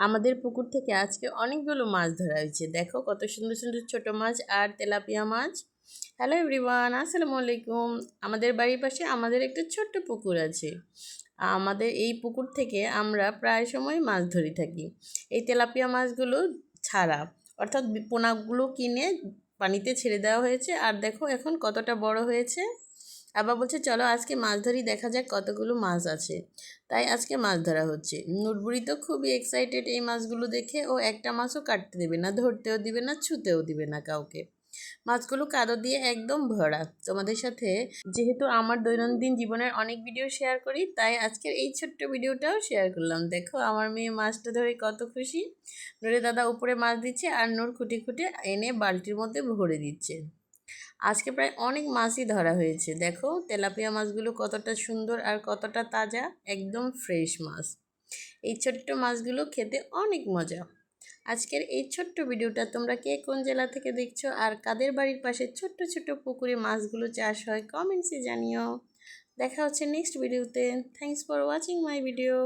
আমাদের পুকুর থেকে আজকে অনেকগুলো মাছ ধরা হয়েছে। দেখো কত সুন্দর সুন্দর ছোট মাছ আর তেলাপিয়া মাছ। হ্যালো এভরিওয়ান, আসসালামু আলাইকুম। আমাদের বাড়ির পাশে আমাদের একটা ছোট্ট পুকুর আছে। আমাদের এই পুকুর থেকে আমরা প্রায় সময় মাছ ধরে থাকি। এই তেলাপিয়া মাছগুলো ছাড়া, অর্থাৎ পোনাগুলো কিনে পানিতে ছেড়ে দেওয়া হয়েছে। আর দেখো এখন কতটা বড় হয়েছে। আবার বলছে চলো আজকে মাছ ধরি, দেখা যাক কতগুলো মাছ আছে। তাই আজকে মাছ ধরা হচ্ছে। নুরবুড়ি তো খুবই এক্সাইটেড এই মাছগুলো দেখে। ও একটা মাছও কাটতে দেবে না, ধরতেও দিবে না, ছুঁতেও দিবে না কাউকে। মাছগুলো কাদো দিয়ে একদম ভরা। তোমাদের সাথে যেহেতু আমার দৈনন্দিন জীবনের অনেক ভিডিও শেয়ার করি, তাই আজকের এই ছোট্ট ভিডিওটাও শেয়ার করলাম। দেখো আমার মেয়ে মাছটা ধরে কত খুশি। নূরে দাদা উপরে মাছ দিচ্ছে আর নূর খুঁটে খুঁটে এনে বালতির মধ্যে ভরে দিচ্ছে। আজকে প্রায় অনেক মাছই ধরা হয়েছে। দেখো তেলাপিয়া মাছগুলো কতটা সুন্দর আর কতটা তাজা, একদম ফ্রেশ মাছ। এই ছোট্ট মাছগুলো খেতে অনেক মজা। আজকের এই ছোট্ট ভিডিওটা তোমরা কে কোন জেলা থেকে দেখছো আর কাদের বাড়ির পাশে ছোট্ট ছোট্ট পুকুরে মাছগুলো চাষ হয় কমেন্টসে জানিও। দেখা হচ্ছে নেক্সট ভিডিওতে। Thanks for watching my video.